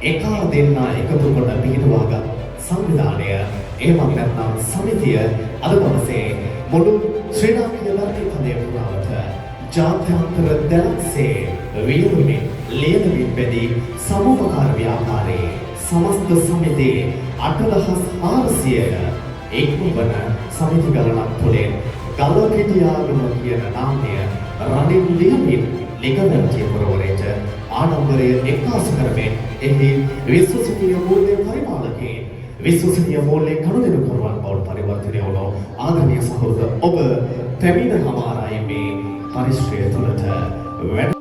එකා දෙන්නා එකතු කොට පිහිටුවාගත් සංවිධානය එහෙමත් නැත්නම් සමිතිය අද දවසේ මුළු ශ්‍රී ලාංකීය වර්ගීකරණය පුරාවට ජාත්‍යන්තර දැලක්සේ වියදුමින් ලියනමින් බැදී සමෝපකාර ව්‍යාපාරයේ සමස්ත සමිතියේ 8400 එක්වන සමිති ගණනක් තුළින් ගල්කිටියාගම කියන නාමය රනින් ලියමින් ලිගවැන්තිය පුරවරයට ආඩම්බරය එක්කාසු කරමින් එහි විශ්වසනීය මූල්‍ය පරිපාලකයන් විශ්වසනීය මූල්‍ය ගනුදෙනුකරුවන් බවට පරිවර්තනය වුණු ආදරණීය සහෝදර ඔබ පැමිණ හමාරයි මේ පරිශ්‍රය තුළට වැඩ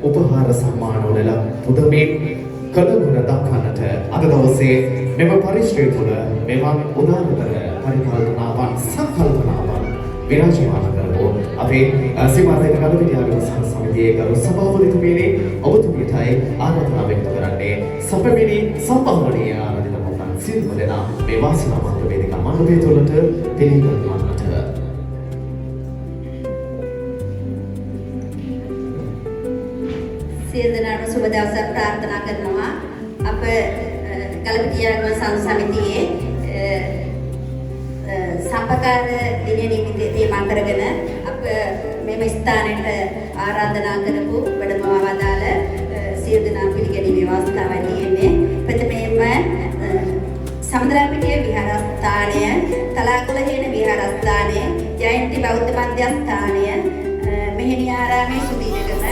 උපහාර සම්මාන වල පුදමින් කලගුණ දක්වන්නට අද දවසේ මෙම පරිශ්‍රය තුළ මෙවන් උදාරතර පරිකල්පනාවන් සංකල්පනාවන් විරාජමාන කරවෝ අපේ සිමාර්ථක ගල්කිටියාගම සමිතියේ ගරු සභාපතිතුමියනි ඔබතුමියටයි ආරාධනා व्यक्त කරන්නේ සපමිනි සම්භාවනීය ආරාධිත මොහොතන් සියලුම දෙනා මේ වාසනාවන්ත වේදිකා මණ්ඩපය තුළට පිළිගන්වන්නට සියලු දෙනාට සුබ දවසක් ප්‍රාර්ථනා කරනවා. අප ගල්කිටියාගම සමිතියේ සම්පකාර දිනය නිමිති තේමා කරගෙන අප මෙම ස්ථානයට ආරාධනා කරපු වැඩමවා වදාළ සියලු දෙනා පිළිගැනීමේ අවස්ථාවයි තියෙන්නේ. ප්‍රථමයෙන්ම සමුද්‍රාපිටිය විහාරස්ථානය, තලාකුළහේන විහාරස්ථානය, ජයන්ති බෞද්ධ මධ්‍යස්ථානය, මෙහෙණි ආරාමේ සුදීනගම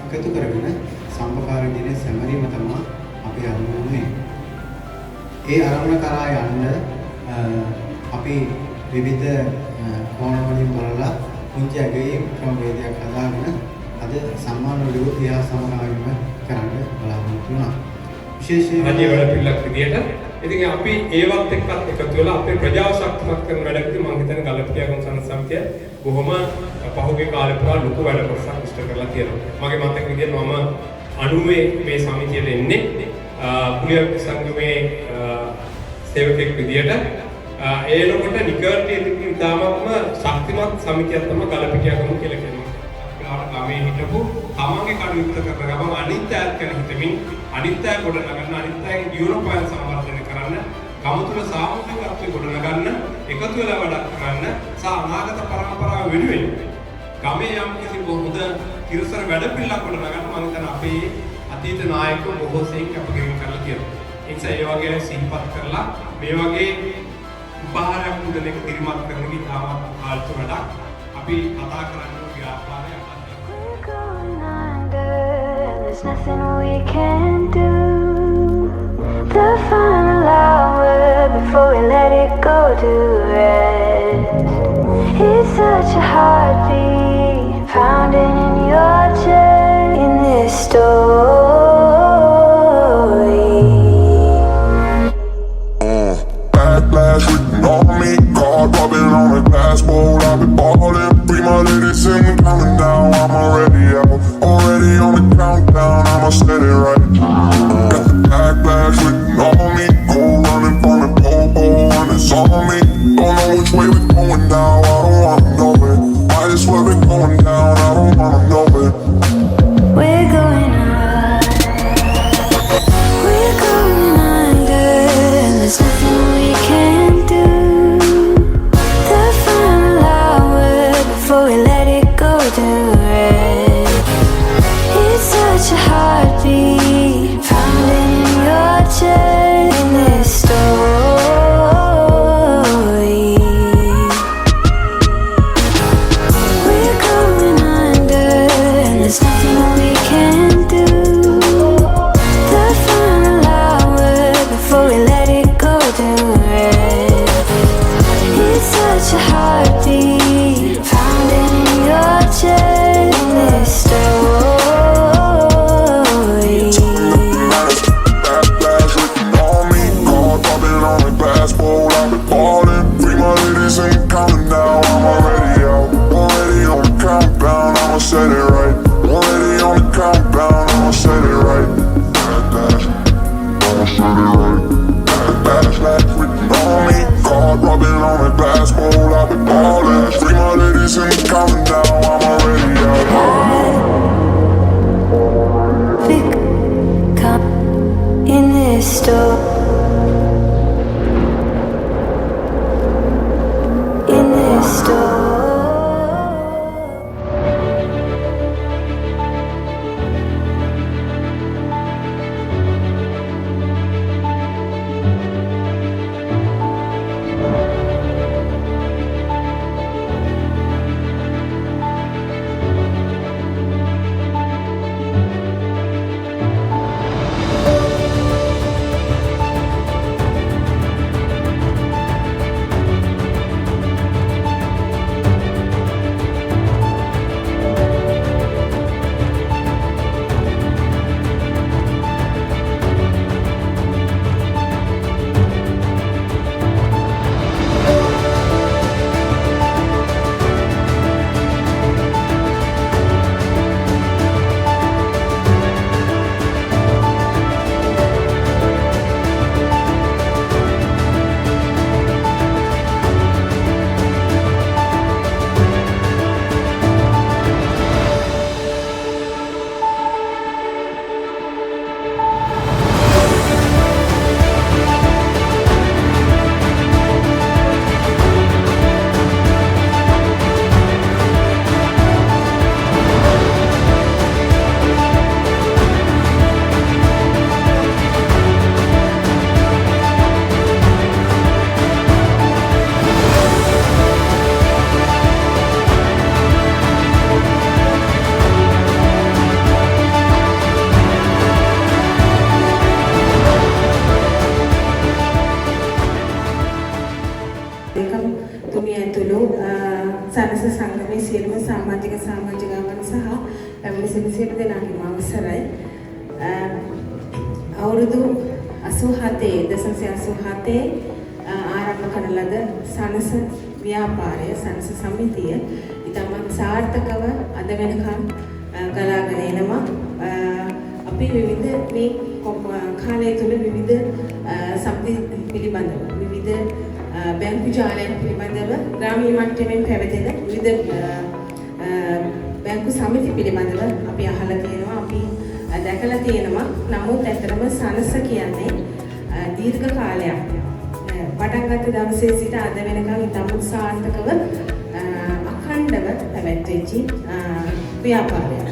එකතු කරගෙන සම්පකාරී දිනේ සැමරීම තමයි අපි අරමුණේ. ඒ අරමුණ කරා යන්න අපි විවිධ කෝණ වලින් බලලා පුංචි ඇගයීම් ක්‍රමවේදයක් හදාගෙන අද සම්මාන විරුද්ධ ක්‍රියා සමගාමීව කරන්න බලාපොරොත්තු වෙනවා. විශේෂයෙන් රජයේ වැඩ පිළිලක් විදියට ඉතින් අපි ඒවත් එක්කත් එකතු වෙලා අපේ ප්‍රජාව ශක්තිමත් කරන වැඩකදී මම හිතන්නේ ගලපිටියාගම සනත් සමිතිය බොහොම පහුගිය කාලේ පුරා ලොකු වැඩ කොටසක් ඉෂ්ට කරලා තියෙනවා. මගේ මතක විදියට මම 90 මේ සමිතියට එන්නේ කුලියක් සංගමේ සේවකෙක් විදියට ඒනකොට නිකර්ටයේ තිබුණු ඉතාමත්ම ශක්තිමත් සමිතියක් තමයි ගලපිටියාගම කියලා කියනවා. ඒකට ගමේ හිටපු තමන්ගේ කටයුත්ත කරන ගමන් අනිත් අයත් ගැන හිතමින් අනිත් අය ගොඩනගන්න අනිත් අයගේ ජීවනෝපාය සංවර්ධනය කරන්න ගම තුළ සාමූහිකත්වය ගොඩනගන්න එකතු වෙලා වැඩ කරන්න සහ අනාගත පරම්පරාව වෙනුවෙන් ගමේ යම් කිසි හොඳ තිරසර වැඩ පිළිලක් ගොඩනගන්න මම හිතන අපේ අතීත නායකයෝ බොහෝ සෙයින් කැපකිරීම කරලා තියෙනවා. ඒ නිසා ඒ වගේ සිහිපත් කරලා මේ වගේ උපහාරයක් මුදලක දිරිමත් කරන කී තාමත් කාලතු වැඩක් අපි කතා කරන්න ව්‍යාපාරයක් There's nothing we can do. The final hour before we let it go to rest. It's such a heartbeat pounding in your chest in this story. Backlash written on me, card rubbing on a glass bowl. I've been ballin', free my ladies and coming down. I'm already out, already on the countdown. I'ma set it right. Got the backlash written on me, cold running from the pole, and it's on me. Don't know which way we're going now. I don't wanna know it. Might as well be going down. I don't wanna know it. සියලු දෙනාගේම අවසරයි. අවුරුදු 87 ආරම්භ කරන ලද සනස ව්‍යාපාරය සනස සමිතිය ඉතාමත් සාර්ථකව අද වෙනකම් ගලාගෙන එනවා. අපි විවිධ මේ කාලය තුළ විවිධ සමිති පිළිබඳව විවිධ බැංකු ජාලයන් පිළිබඳව ග්‍රාමීය මට්ටමින් පැවතෙන විවිධ බැංකු සමිති පිළිබඳව අපි අහලා තියෙනවා, අපි දැකලා තියෙනවා. නමුත් ඇත්තටම සනස කියන්නේ දීර්ඝ කාලයක් පටන් ගත්ත දවසේ සිට අද වෙනකම් ඉතාමත් සාර්ථකව අඛණ්ඩව පැවැත්වෙච්ච ව්‍යාපාරයක්.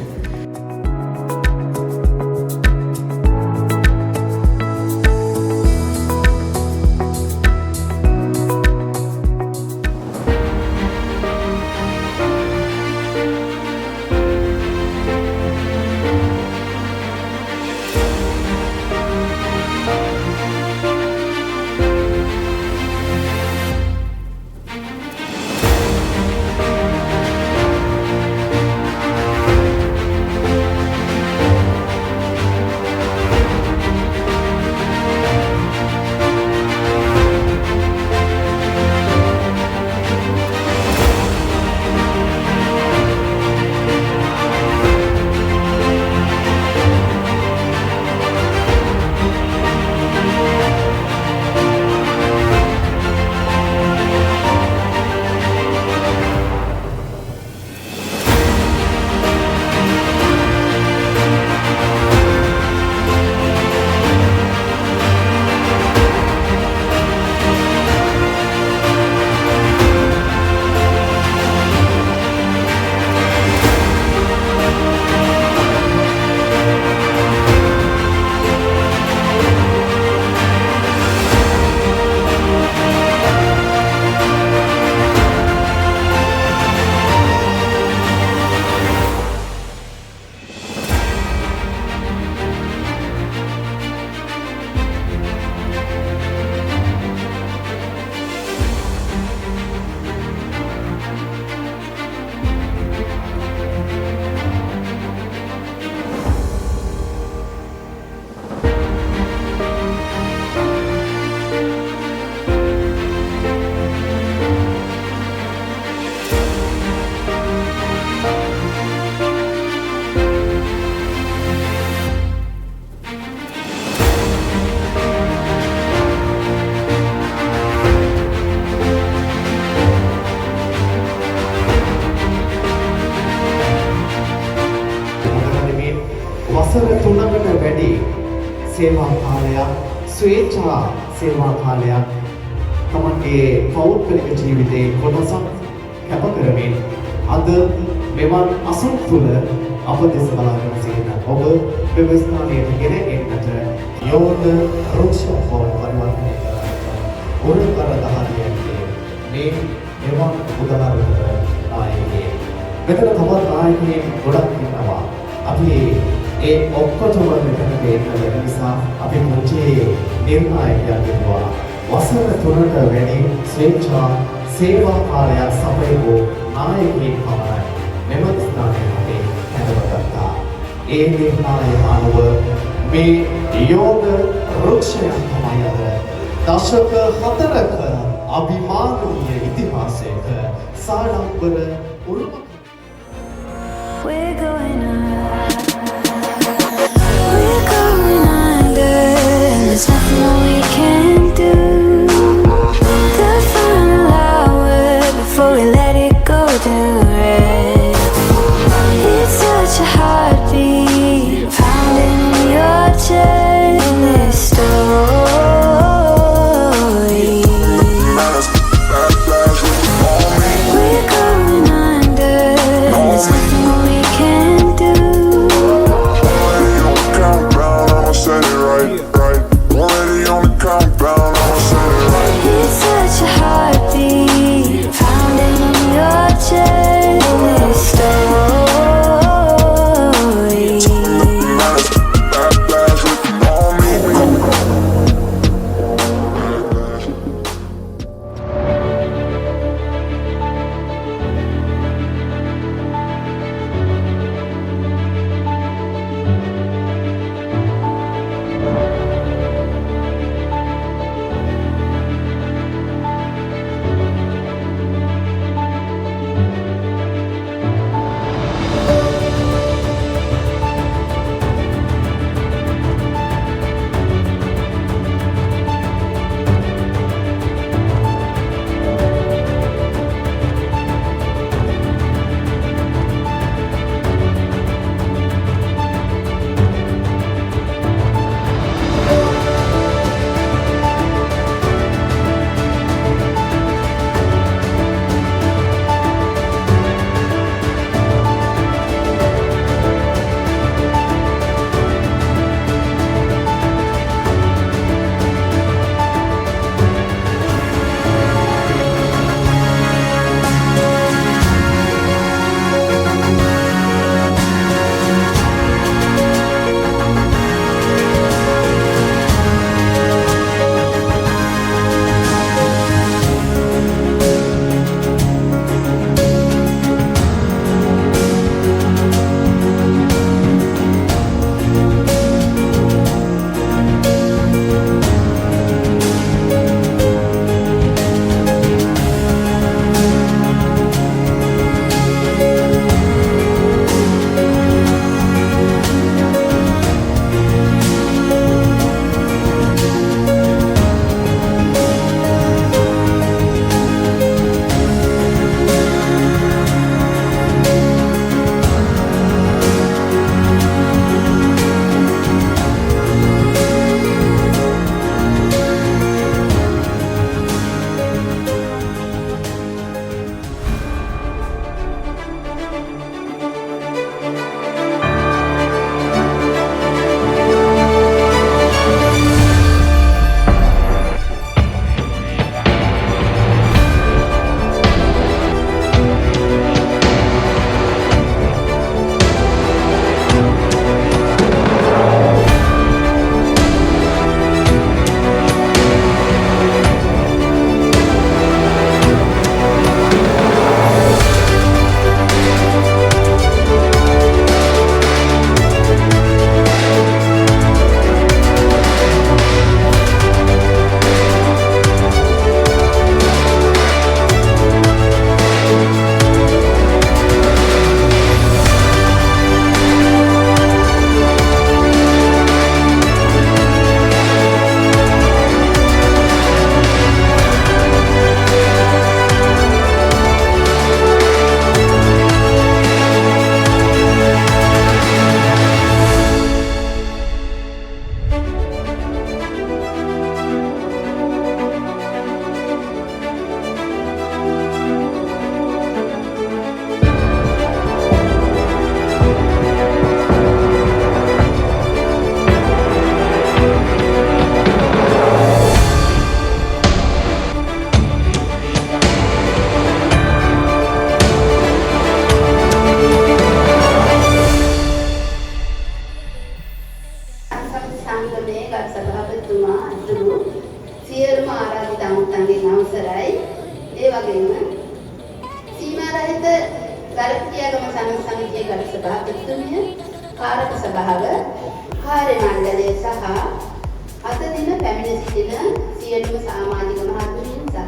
වසර 3කට වැඩි සේවා කාලයක් ස්වේච්ඡා සේවා කාලයක් තමන්ගේ පෞද්ගලික ජීවිතයේ කොටසක් කැප කරමින් අද මෙවන් අසුන් තුළ අප දෙස බලාගෙන සිටින ඔබ ව්‍යවස්ථානයට ගෙන එන්නට යෝධ රුක්ෂ හෝල් පරිවර්තනය කරන්නට උරුකර දහදියන්නේ මේ මෙවන් උදාහරණ ආයේ මෙතන තවත් ආයතනයේ ගොඩක් ඉන්නවා. අපි ඒ ඔක්කොටම මෙතන දෙන්න නිසා අපි මුචි නිර්ණායකයන් වෙනවා. වසර 3කට වැඩි ස්වේච්ඡා සේවා කාලයක් සපයපු නායකයෙක් පමණයි මෙම ස්ථානයේ අපි හැඳවගත්තා. ඒ නිර්ණායක අනුව මේ යෝධ රුක්ෂයන් තමයි අද දශක 4ක අභිමානීය ඉතිහාසයක සාඩම්බර උරුම. We're going under, and there's nothing that we can do. The final hour before we let it go to rest. It's such a heartbeat pounding in your chest. In this story, we're going under, and there's nothing that we can do. වගේම සීමා රහිත ගල්පිටියාගම සනස සමිතියේ ගල් සභාපතිතුමිය, කාරක සභාව, කාර්ය මණ්ඩලය සහ අද දින පැමිණ සිටින සියලුම සමාජික මහත්මීන් සහ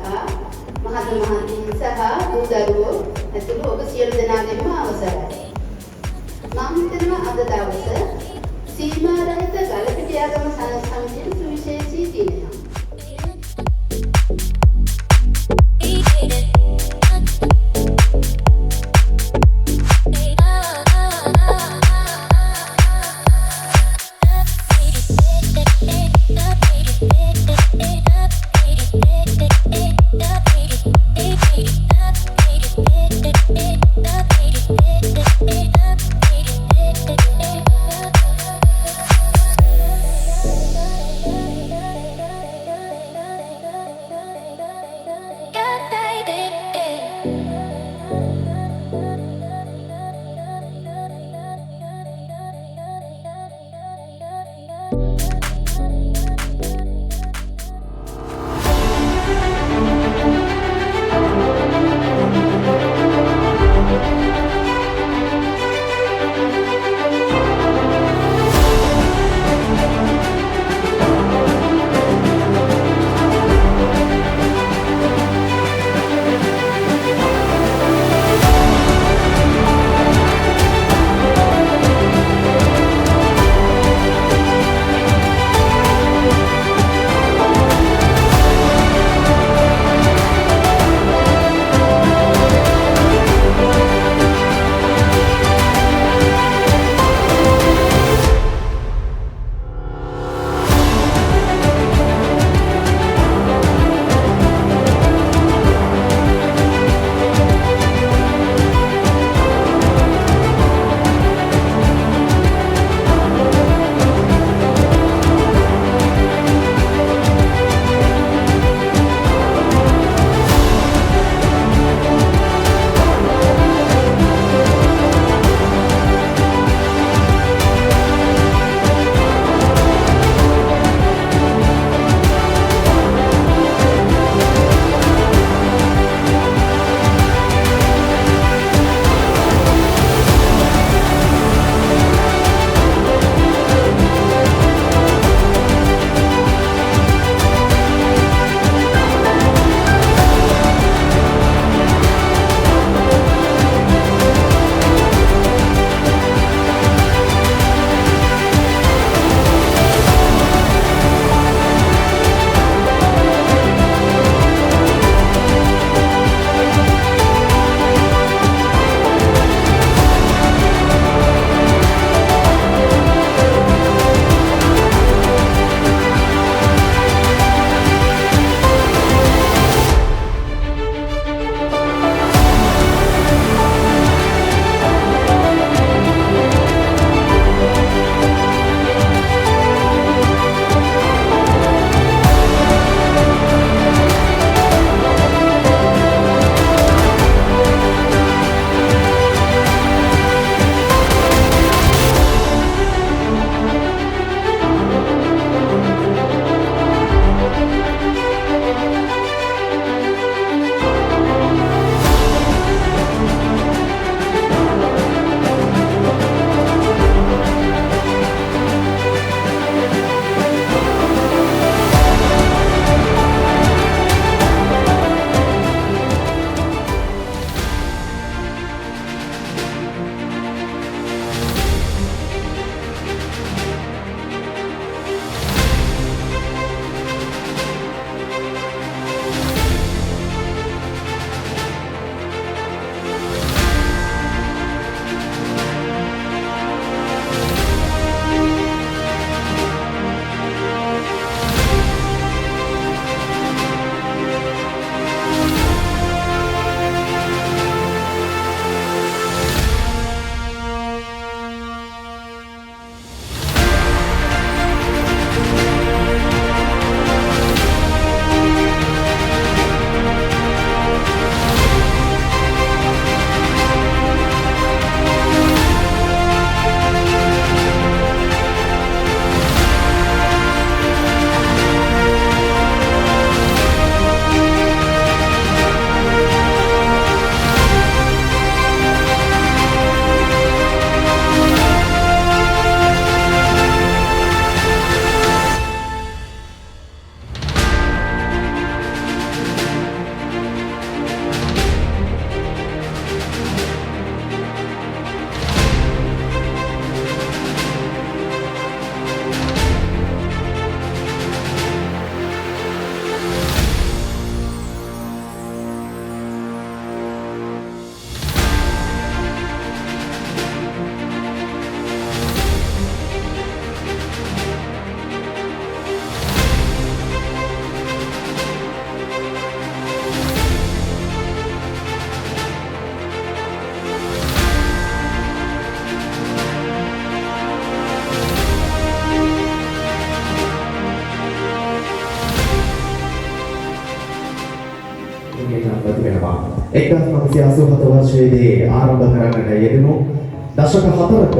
මහත්මීන් සහ දූ දරුවෝ ඇතුළු ඔබ සියලු දෙනාගේම අවසරයි. මම හිතනවා අද දවසේ සීමා රහිත ගල්පිටියාගම සනස සමිතියේ සුවිශේෂී දිනයක්. Up, 1987 වර්ෂයේදී ආරම්භ කරන්නට යෙදුණු දශක 4ක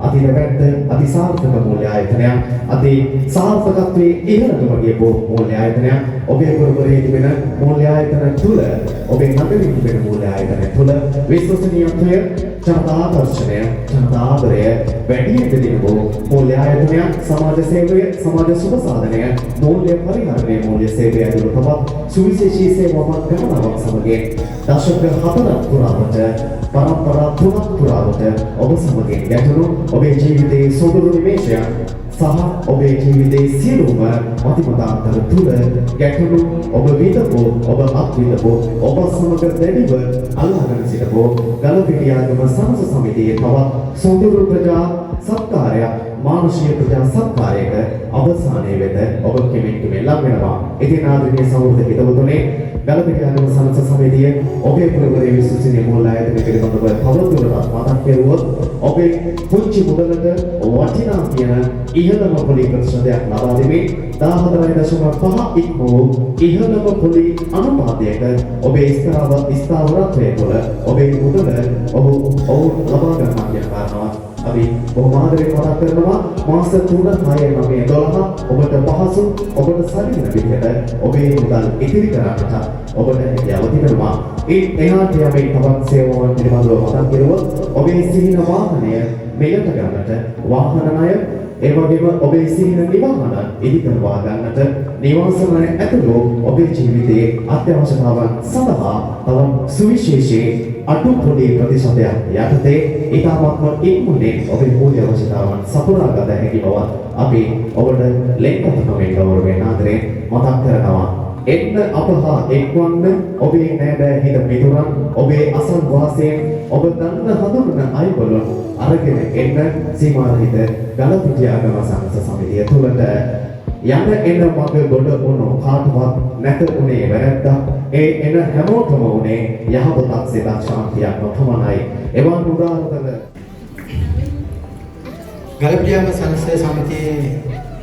අතිරැවැද්ද අතිසාර්ථක මූල්‍ය ආයතනයක් අති සාර්ථකත්වයේ ඉහළටම ගියපු මූල්‍ය ආයතනයක් ඔබේ පුරපුරේ තිබෙන මූල්‍ය ආයතන තුල ඔබේ නගරයේ තිබෙන මූල්‍ය ආයතන තුල විශ්වසනීයත්වය ජනතාකර්ෂණය ජනතාදරය වැඩි දෙදිනකෝ මූල්‍ය ආයතනයක් සමාජ සේවය සමාජ සුබ සාධනය මූල්‍ය පරිහරණය මූල්‍ය සේවය ඇතුළු තවත් සුවිශේෂී සේවාවක් ගණනාවක් සමගින් දශක 4ක් පුරාවට පරම්පරා 3ක් පුරාවට ඔබ සමගින් ගැටුණු ඔබේ ජීවිතයේ සොඳුරු නිමේෂයක් සහ ඔබේ ජීවිතයේ සියලුම මතිමතාන්තර තුල ගැටුණු ඔබ විඳපු ඔබ අත්විඳපු ඔබ සමග දැඩිව අල්ලාගෙන සිටපු ගලපිටියාගම සමස සමිතියේ තවත් සොඳුරු ප්‍රජා සත්කාරයක් මානුෂීය ප්‍රජා සත්කාරයක අවසානයේ වෙත ඔබ කෙමෙන් ලං වෙනවා. ඉතින් ආදරණීය සහෝදර හිතවතුනි ගලපිටියාගම සමස සමිතිය ඔබේ පුරපුරේ විශ්වසනීය මූල්‍ය ආයතන පිළිබඳව තවදුරටත් මතක් කෙරුවොත් ඔබේ පුංචි මුදලට වටිනා කියන ඉහළම පොලි ප්‍රතිශතයක් ලබා දෙමින් 14.5 ඉක්මවූ ඉහළම පොලි අනුපාතයක ඔබේ ස්ථාවරත්වය තුළ ඔබේ මුදල ඔහු ලබා ගන්නවා කියන කාරණාව අපි බොහොම ආදරෙන් මතක් කරනවා. මාස 3, 6, 9, 12 ඔබට පහසු ඔබට සරිලන විදිහට ඔබේ මුදල් ඉතිරි කරන්නට ඔබට හැකියාව තිබෙනවා. ඒ එහාට යමින් තවත් සේවාවන් පිළිබඳව මතක් කෙරුවොත් ඔබේ සිහින වාහනය මෙලට ගන්නට වාහන ණය ඒ වගේම ඔබේ සිහින නිවාහන ඉදිකරවා ගන්නට නිවාස ණය ඇතුළු ඔබේ ජීවිතයේ අත්‍යවශ්‍යතාවන් සඳහා තවත් සුවිශේෂී අඩු පොඩි ප්‍රතිශතයක් යටතේ ඉතාමත්ම ඉක්මනින් ඔබේ මූල්‍ය අවශ්‍යතාවන් සපුරා ගත හැකි බව අපි ඔබට ලෙන්ගතකමෙන් ගෞරවයෙන් ආදරයෙන් මතක් කරනවා. එන්න අප හා එක්වන්න ඔබේ නෑදෑ හිත මිතුරන් ඔබේ අසල් වාසයෙන් ඔබ දන්න හඳුනන අයවලුන් අරගෙන එන්න සීමාරහිත ගලපිටියාගම සමස සමිතිය තුළට යන එන මග ගොඩ වුණු කාටවත් නැත උනේ වැරද්දක්. ඒ එන හැමෝටම උනේ යහපතක් සිතක් ශාන්තියක් නොපමණයි. එවන් උදාහරණ ගලපිටියාගම සංස්ථා සමිතියේ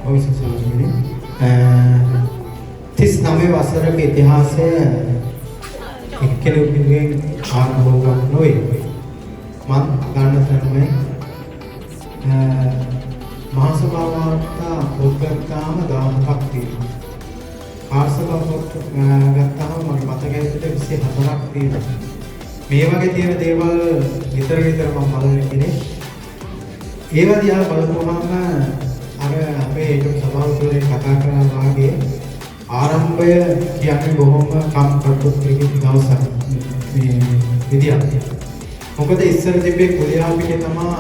අවශ්‍ය සමිතියේ 39 වසරක ඉතිහාසය එක්කෙනෙකුගෙන් ආරම්භයක් නොවේ. මම ගන්න තරමේ මහා සභා වාර්තා උද්ගත්තාම 17ක් තියෙනවා. ආර්සභාවක් ගත්තාම මගේ මතකයේ 24ක් තියෙනවා. මේ වගේ තියෙන දේවල් විතර මම බලන කෙනෙක්. ඒවා දිහා බලපුවම අර අපේ ඒක සභාව තුළින් කතා කරන වාගේ ආරම්භය කියන්නේ බොහොම කම්කටොත් එකකින් දවසක් මේ විදියක්. මොකද ඉස්සර තිබ්බේ කුලියා පිටේ තමයි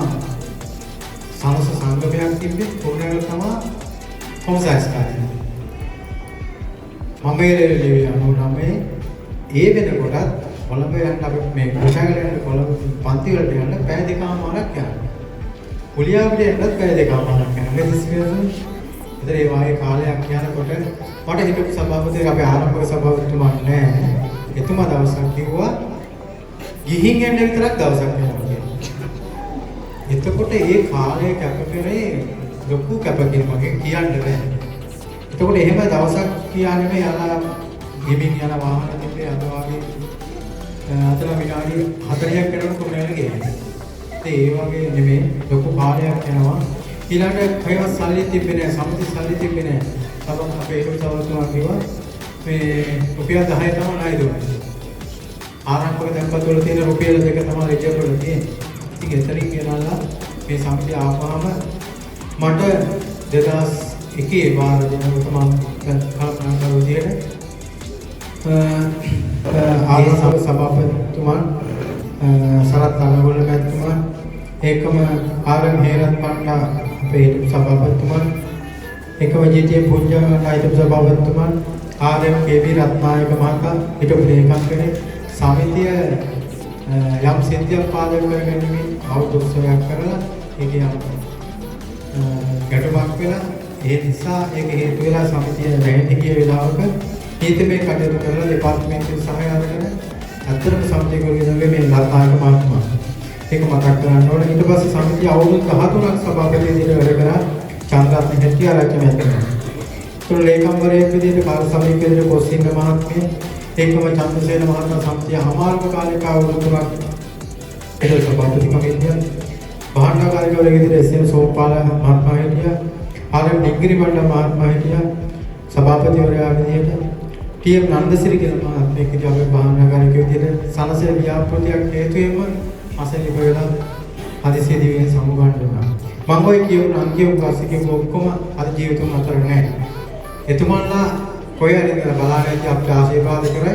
සමස සංගමයක් තිබ්බේ කොහොමද තමයි කොන්සයිස්කාරය. මම ඒ වෙනකොටත් කොළඹ යන්න අපි මේ කුෂාගල යන කොළඹ පන්ති වලට යන්න පැය දෙකමාරක් යනවා. කුලියා පිටේ යන්නත් පැය දෙකමාරක් යනවා. මේ දිස්වියසුන් ඉතින් ඒ වාගේ කාලයක් යනකොට මට හිතපු සභාපතිය අපේ ආරම්භක සභාපතිතුමා නෑ. එතුමා දවසක් කිව්වා ගිහින් එන්න විතරක් දවසක් යනවා කියලා. එතකොට ඒ කාලය කැප කරේ ලොකු කැපකිරීමක් කියන්න බෑ. එතකොට එහෙම දවසක් කියන්නේ යලා ගෙමින් යන වාහන තිබ්බේ අද වගේ අතන විනාඩි 40ක් යනකොට කොහොමද ගියේ. ඒ වගේ නෙමෙයි ලොකු කාලයක් යනවා. ඊළඟට කයවත් සල්ලි තිබ්බේ නෑ, සමිති සල්ලි තිබ්බේ නෑ. තවත් අපේ ඒක සවතුමා කිව්වා මේ රුපියල් 10 තමයි ණය දුන්නේ. ආරම්භක දැන්පත් වල තියෙන රුපියල් 2 තමයි රෙජර් වල තියෙන්නේ. ඉතින් එතනින් ගෙනල්ලා මේ සමිතිය ආපුවාම මට 2001 වාර දෙනකොට මම කල්පනා කරු විදියට ආරම්භක සභාපතිතුමන් සරත් අලගොල්ල මැතිතුමන් ඒකම ආරම් හේරත් පණ්ඩා අපේ සභාපතිතුමන් එකම ජීතියේ පුණ්‍යනායක සභාපතිතුමන් ආරම් කේ.වී. රත්නායක මහතා හිටපු ලේකම්කනේ සමිතිය යම් සිද්ධියක් පාදක කරගැනීමේ අවුරුද්දක් කරලා ඒකේ ගැටුමක් වෙලා ඒ නිසා ඒක හේතු වෙලා සමිතිය රැඳී ගිය වෙලාවක නීතිමය කටයුතු කරලා දෙපාර්තමේන්තුවේ සහාය අරගෙන අතරම සමිතිය ගොඩනගන්නේ මේ රත්නායක මහත්මයා. ඒක මතක් කරගන්න ඕනේ. ඊට පස්සේ සමිතිය අවුරුදු 13ක් සභාපති විදිහට වැඩ කරා. චන්ද්‍රරත්න හෙට්ටිආරච්චි මහත්මයා. තුන් ලේකම්වරයෙක් විදිහට කාර්ය සමිතියේ කොස්සිංහ මහත්මිය ඒකම චන්ද්‍රසේන මහත්මයා සමිතිය අමාරුම කාලයක අවුරුදු 3ක් එදා සභාපතිකම හිටියා. භාණ්ඩාගාරිකවරයෙක් විදිහට එස්.එම්. සෝපාල මහත්මයා හිටියා. ආර්.එම්. ඩිග්‍රී බණ්ඩා මහත්මයා හිටියා. සභාපතිවරයා විදිහට ටී.එම්. නන්දසිරි කියලා මහත්මයෙක් හිටියා. අපේ භාණ්ඩාගාරිකයෙක් විදිහට සනසේ ව්‍යාපෘතියක් හේතුවෙන්ම අසනීප වෙලා හදිසියේදී වෙන සමුගන්න වුණා. මම ඔය කියුණ අංගියෝ වාසිකේ ඔක්කොම අද ජීවිතුන් අතර නැහැ. එතුමන්ලා කොහේ හරි බලාගෙන අපිට ආශිර්වාද කරයි.